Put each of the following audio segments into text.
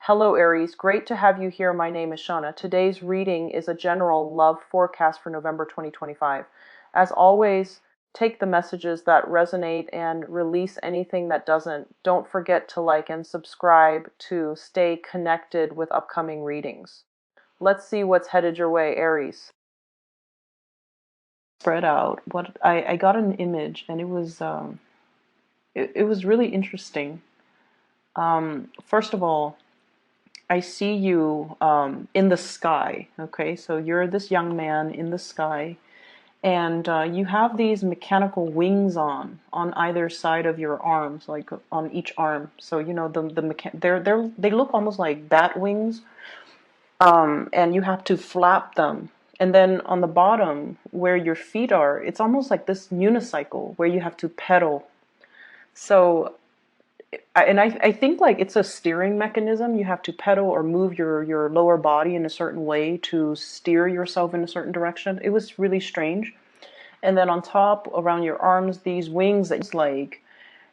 Hello, Aries. Great to have you here. My name is Shauna. Today's reading is a general love forecast for November 2025. As always, take the messages that resonate and release anything that doesn't. Don't forget to like and subscribe to stay connected with upcoming readings. Let's see what's headed your way, Aries. Spread out. I got an image, and it was really interesting. First of all, I see you in the sky. Okay, so you're this young man in the sky, and you have these mechanical wings on either side of your arms, like on each arm. So you know they look almost like bat wings, and you have to flap them. And then on the bottom where your feet are, it's almost like this unicycle where you have to pedal. So I think like it's a steering mechanism. You have to pedal or move your lower body in a certain way to steer yourself in a certain direction. It was really strange. And then on top, around your arms, these wings, it's like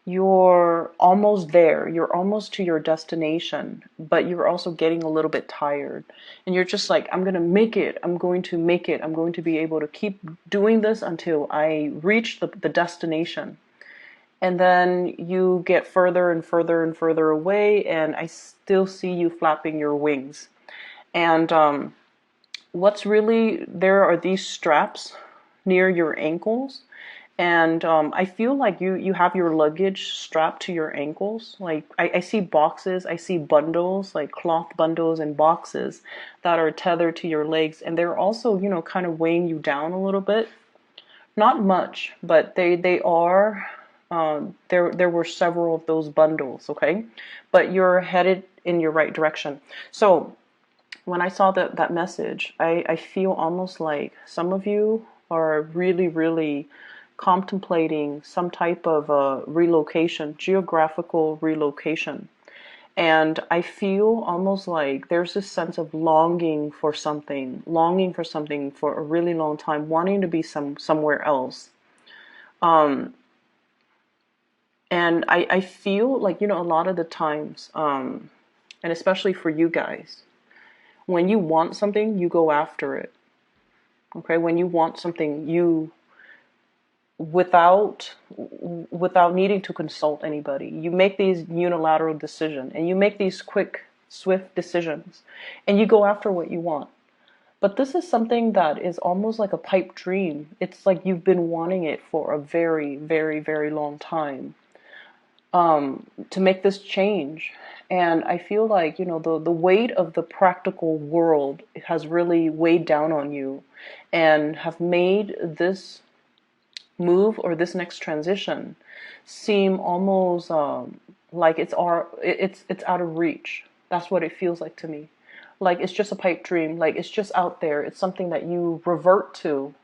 you're almost there. You're almost to your destination, but you're also getting a little bit tired. And you're just like, I'm going to make it. I'm going to make it. I'm going to be able to keep doing this until I reach the destination. And then you get further and further and further away, and I still see you flapping your wings. And what's really there are these straps near your ankles, and I feel like you have your luggage strapped to your ankles. Like I see boxes, I see bundles, like cloth bundles and boxes that are tethered to your legs, and they're also, you know, kind of weighing you down a little bit. Not much, but they are. There were several of those bundles, okay? But you're headed in your right direction. So when I saw that message, I feel almost like some of you are really, really contemplating some type of relocation, geographical relocation. And I feel almost like there's this sense of longing for something for a really long time, wanting to be somewhere else. And I feel like, you know, a lot of the times, and especially for you guys, when you want something, you go after it. Okay, when you want something, you without needing to consult anybody, you make these unilateral decisions, and you make these quick, swift decisions, and you go after what you want. But this is something that is almost like a pipe dream. It's like you've been wanting it for a very, very, very long time. To make this change. And I feel like, you know, the weight of the practical world has really weighed down on you and have made this move or this next transition seem almost like it's out of reach. That's what it feels like to me. Like it's just a pipe dream. Like it's just out there. It's something that you revert to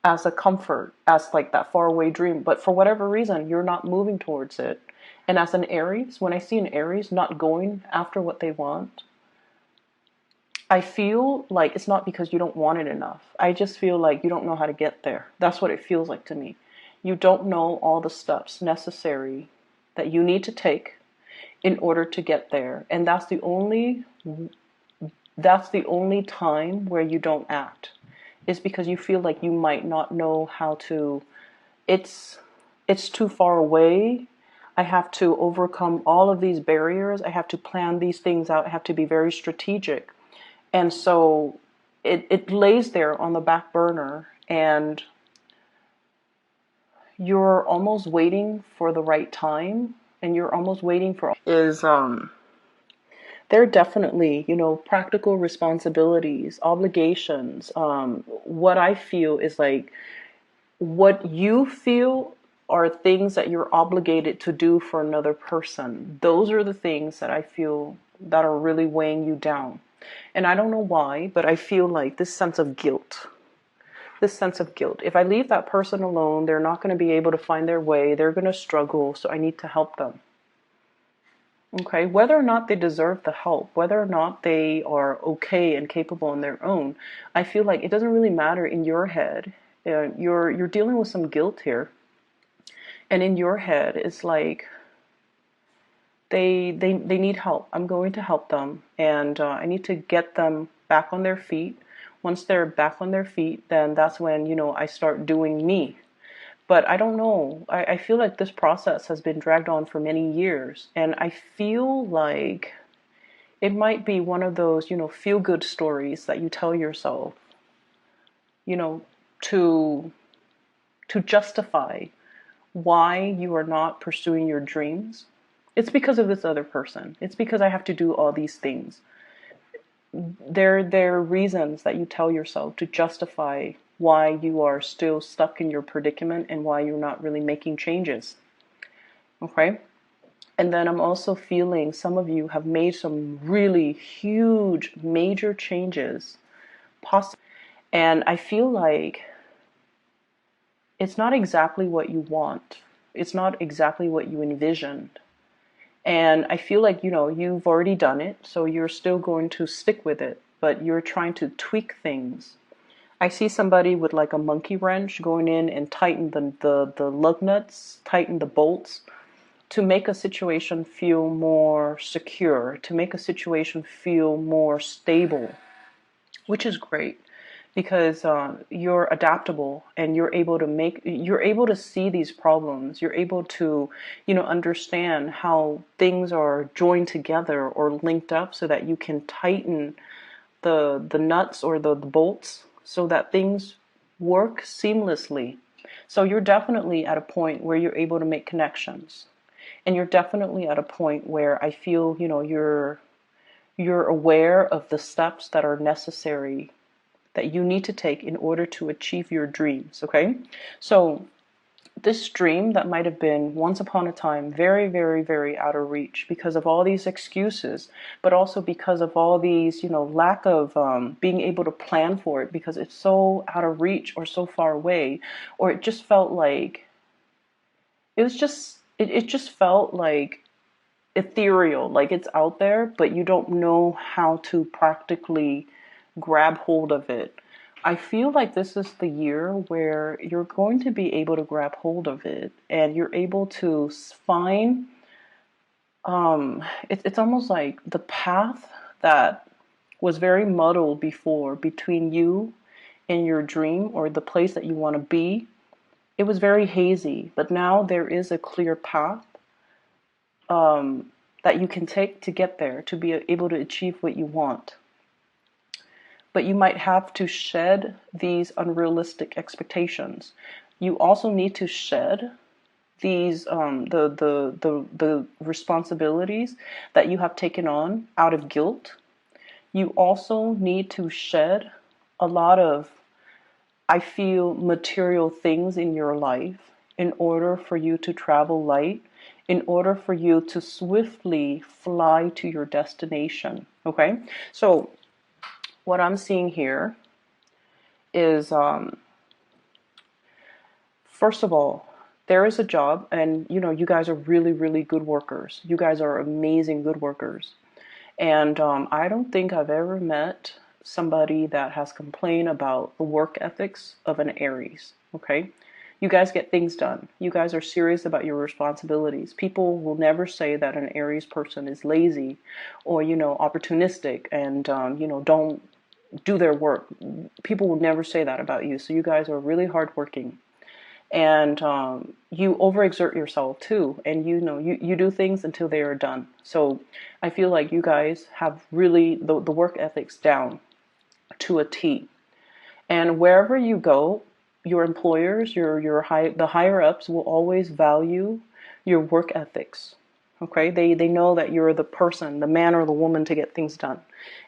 as a comfort, as like that faraway dream. But for whatever reason, you're not moving towards it. And as an Aries, when I see an Aries not going after what they want, I feel like it's not because you don't want it enough. I just feel like you don't know how to get there. That's what it feels like to me. You don't know all the steps necessary that you need to take in order to get there. And that's the only time where you don't act, is because you feel like you might not know how to. It's too far away. I have to overcome all of these barriers. I have to plan these things out. I have to be very strategic. And so it lays there on the back burner, and you're almost waiting for the right time, and you're almost waiting for is there are definitely, you know, practical responsibilities, obligations. What I feel is like what you feel are things that you're obligated to do for another person. Those are the things that I feel that are really weighing you down. And I don't know why, but I feel like this sense of guilt. This sense of guilt. If I leave that person alone, they're not going to be able to find their way. They're going to struggle, so I need to help them. Okay, whether or not they deserve the help, whether or not they are okay and capable on their own, I feel like it doesn't really matter in your head. You're dealing with some guilt here, and in your head, it's like they need help. I'm going to help them, and I need to get them back on their feet. Once they're back on their feet, then that's when, I start doing me. But I don't know. I feel like this process has been dragged on for many years, and I feel like it might be one of those, feel good stories that you tell yourself, you know, to justify why you are not pursuing your dreams. It's because of this other person. It's because I have to do all these things. There are reasons that you tell yourself to justify why you are still stuck in your predicament and why you're not really making changes. Okay? And then I'm also feeling some of you have made some really huge, major changes. And I feel like it's not exactly what you want. It's not exactly what you envisioned. And I feel like, you've already done it, so you're still going to stick with it, but you're trying to tweak things. I see somebody with like a monkey wrench going in and tighten the lug nuts, tighten the bolts to make a situation feel more secure, to make a situation feel more stable, which is great because you're adaptable and you're able to see these problems. You're able to, understand how things are joined together or linked up so that you can tighten the nuts or the bolts so that things work seamlessly. So you're definitely at a point where you're able to make connections. And you're definitely at a point where I feel, you're aware of the steps that are necessary that you need to take in order to achieve your dreams, okay? So this dream that might have been once upon a time very, very, very out of reach because of all these excuses, but also because of all these, lack of being able to plan for it because it's so out of reach or so far away, or it just felt like it just felt like ethereal, like it's out there, but you don't know how to practically grab hold of it. I feel like this is the year where you're going to be able to grab hold of it and you're able to find it's almost like the path that was very muddled before between you and your dream or the place that you want to be. It was very hazy, but now there is a clear path that you can take to get there, to be able to achieve what you want. But you might have to shed these unrealistic expectations. You also need to shed these the responsibilities that you have taken on out of guilt. You also need to shed a lot of, I feel, material things in your life in order for you to travel light, in order for you to swiftly fly to your destination. Okay? So what I'm seeing here is, first of all, there is a job, and you guys are really, really good workers. You guys are amazing good workers. And I don't think I've ever met somebody that has complained about the work ethics of an Aries. Okay? You guys get things done. You guys are serious about your responsibilities. People will never say that an Aries person is lazy or, opportunistic and, don't do their work. People will never say that about you. So you guys are really hardworking. And you overexert yourself too, and you do things until they are done. So I feel like you guys have really the work ethics down to a T. And wherever you go, your employers, the higher ups will always value your work ethics. Okay, they know that you're the person, the man or the woman to get things done,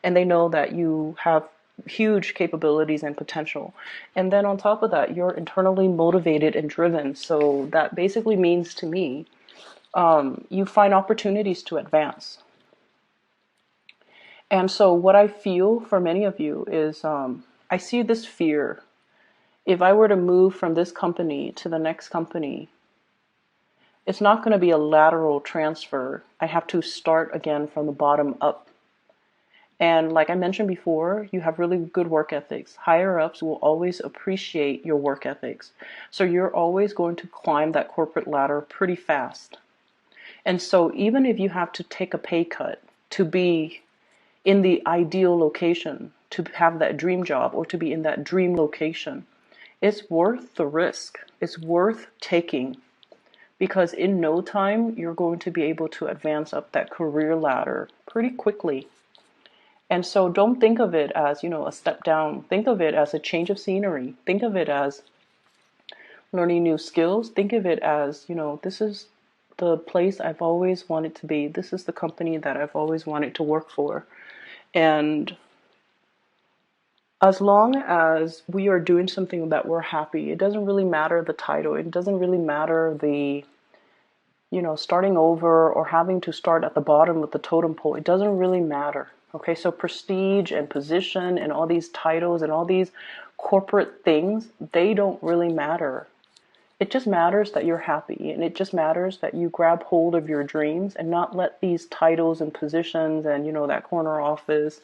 and they know that you have huge capabilities and potential. And then on top of that, you're internally motivated and driven. So that basically means to me, you find opportunities to advance. And so what I feel for many of you is, I see this fear. If I were to move from this company to the next company, it's not going to be a lateral transfer. I have to start again from the bottom up. And like I mentioned before, you have really good work ethics. Higher ups will always appreciate your work ethics. So you're always going to climb that corporate ladder pretty fast. And so even if you have to take a pay cut to be in the ideal location, to have that dream job or to be in that dream location, it's worth the risk. It's worth taking, because in no time you're going to be able to advance up that career ladder pretty quickly. And so don't think of it as, a step down. Think of it as a change of scenery. Think of it as learning new skills. Think of it as, this is the place I've always wanted to be. This is the company that I've always wanted to work for. And as long as we are doing something that we're happy, it doesn't really matter the title. It doesn't really matter the, starting over or having to start at the bottom of the totem pole. It doesn't really matter. Okay, so prestige and position and all these titles and all these corporate things, they don't really matter. It just matters that you're happy, and it just matters that you grab hold of your dreams and not let these titles and positions and, that corner office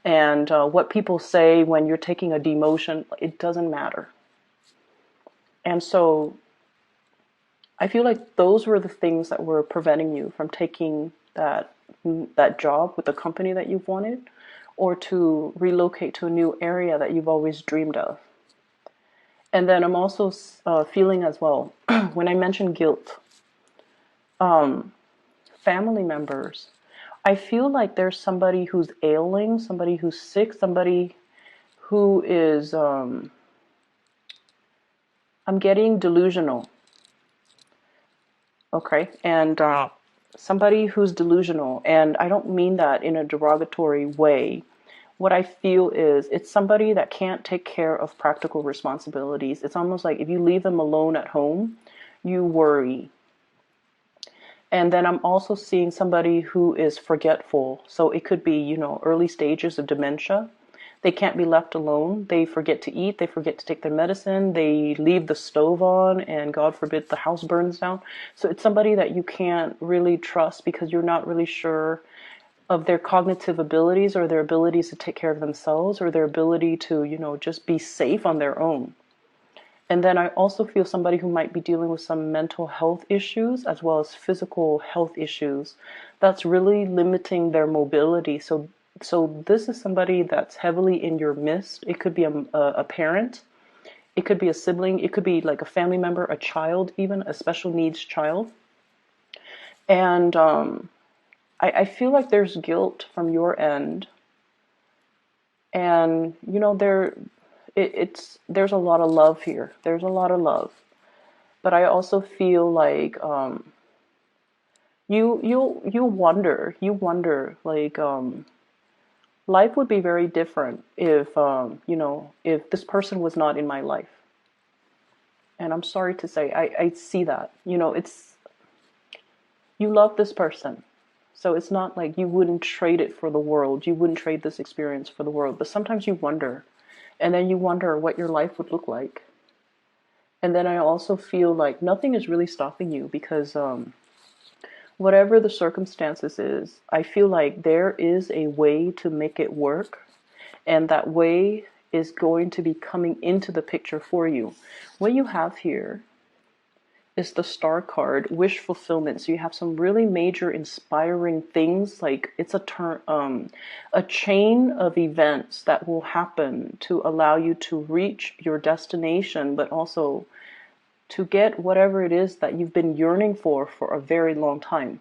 and what people say when you're taking a demotion, it doesn't matter. And so I feel like those were the things that were preventing you from taking that job with the company that you've wanted, or to relocate to a new area that you've always dreamed of. And then I'm also feeling as well, when I mention guilt, family members, I feel like there's somebody who's ailing, somebody who's sick, somebody who is, I'm getting delusional. Okay, and somebody who's delusional, and I don't mean that in a derogatory way. What I feel is it's somebody that can't take care of practical responsibilities. It's almost like if you leave them alone at home, you worry. And then I'm also seeing somebody who is forgetful. So it could be, early stages of dementia. They can't be left alone. They forget to eat. They forget to take their medicine. They leave the stove on, and God forbid the house burns down. So it's somebody that you can't really trust because you're not really sure of their cognitive abilities or their abilities to take care of themselves or their ability to, just be safe on their own. And then I also feel somebody who might be dealing with some mental health issues as well as physical health issues that's really limiting their mobility. So this is somebody that's heavily in your midst. It could be a parent. It could be a sibling. It could be like a family member, a child, even a special needs child. And I feel like there's guilt from your end. And, there's a lot of love here. There's a lot of love. But I also feel like you wonder like life would be very different if if this person was not in my life. And I'm sorry to say, I see that. It's, you love this person. So it's not like you wouldn't trade it for the world. You wouldn't trade this experience for the world. But sometimes you wonder. And then you wonder what your life would look like. And then I also feel like nothing is really stopping you because whatever the circumstances is, I feel like there is a way to make it work. And that way is going to be coming into the picture for you. What you have here is the star card, wish fulfillment. So you have some really major inspiring things, like it's a chain of events that will happen to allow you to reach your destination, but also to get whatever it is that you've been yearning for a very long time.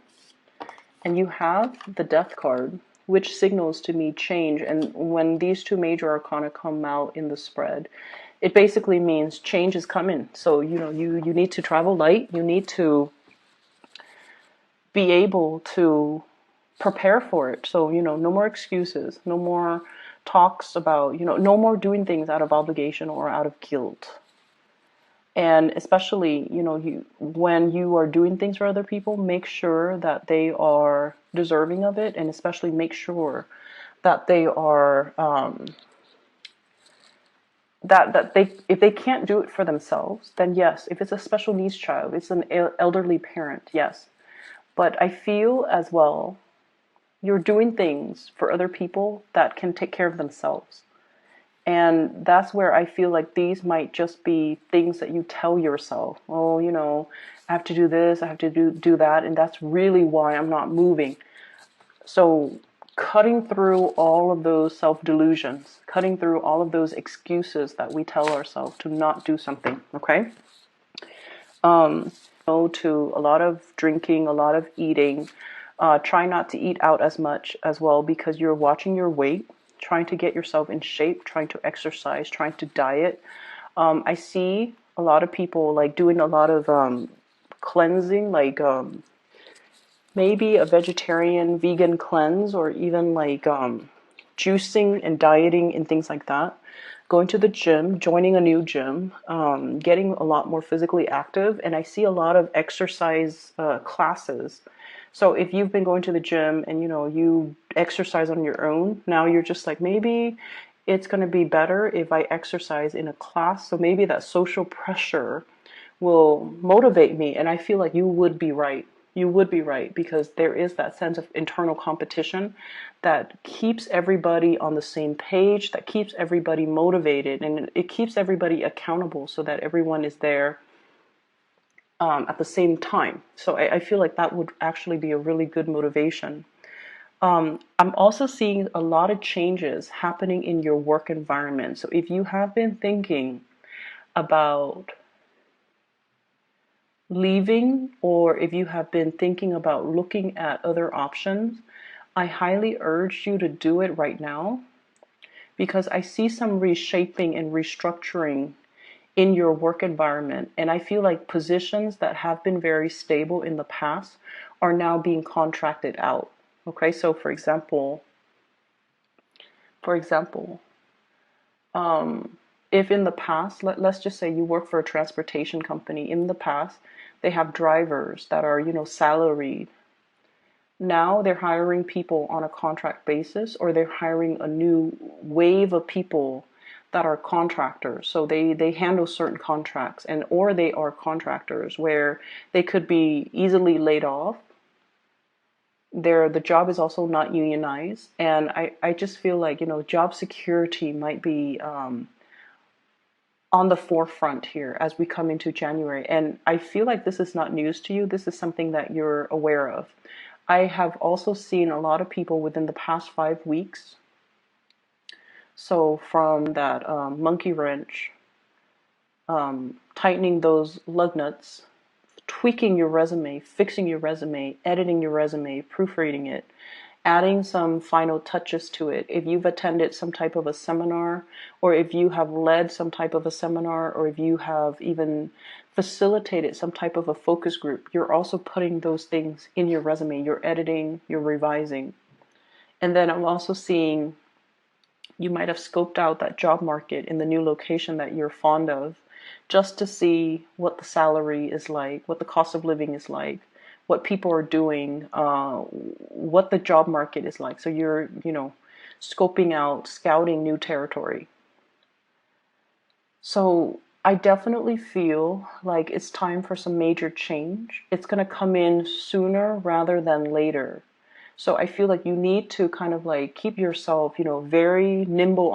And you have the death card, which signals to me change. And when these two major arcana come out in the spread, it basically means change is coming. So, you need to travel light. You need to be able to prepare for it. So, no more excuses, no more talks about, no more doing things out of obligation or out of guilt. And especially, when you are doing things for other people, make sure that they are deserving of it. And especially make sure that they are, that they, if they can't do it for themselves, then yes. If it's a special needs child, it's an elderly parent, yes. But I feel as well, you're doing things for other people that can take care of themselves. And that's where I feel like these might just be things that you tell yourself. Oh, I have to do this, I have to do that, and that's really why I'm not moving. So cutting through all of those self-delusions, cutting through all of those excuses that we tell ourselves to not do something, okay? No to a lot of drinking, a lot of eating. Try not to eat out as much as well because you're watching your weight, trying to get yourself in shape, trying to exercise, trying to diet. I see a lot of people like doing a lot of cleansing, like maybe a vegetarian, vegan cleanse, or even like juicing and dieting and things like that. Going to the gym, joining a new gym, getting a lot more physically active, and I see a lot of exercise classes. So if you've been going to the gym and you exercise on your own, now you're just like, maybe it's going to be better if I exercise in a class. So maybe that social pressure will motivate me. And I feel like you would be right. You would be right because there is that sense of internal competition that keeps everybody on the same page, that keeps everybody motivated, and it keeps everybody accountable so that everyone is there at the same time. So I feel like that would actually be a really good motivation. I'm also seeing a lot of changes happening in your work environment. So if you have been thinking about leaving, or if you have been thinking about looking at other options, I highly urge you to do it right now because I see some reshaping and restructuring in your work environment. And I feel like positions that have been very stable in the past are now being contracted out. Okay, so for example, if in the past, let's just say you work for a transportation company, in the past, they have drivers that are, salaried. Now they're hiring people on a contract basis, or they're hiring a new wave of people that are contractors. So they handle certain contracts, and or they are contractors where they could be easily laid off. The job is also not unionized, and I just feel like job security might be on the forefront here as we come into January. And I feel like this is not news to you. This is something that you're aware of. I have also seen a lot of people within the past 5 weeks. So from that monkey wrench, tightening those lug nuts, tweaking your resume, fixing your resume, editing your resume, proofreading it, adding some final touches to it. If you've attended some type of a seminar, or if you have led some type of a seminar, or if you have even facilitated some type of a focus group, you're also putting those things in your resume. You're editing, you're revising. And then I'm also seeing you might have scoped out that job market in the new location that you're fond of, just to see what the salary is like, what the cost of living is like, what people are doing, what the job market is like. So you're, scoping out, scouting new territory. So I definitely feel like it's time for some major change. It's going to come in sooner rather than later. So I feel like you need to kind of like keep yourself, very nimble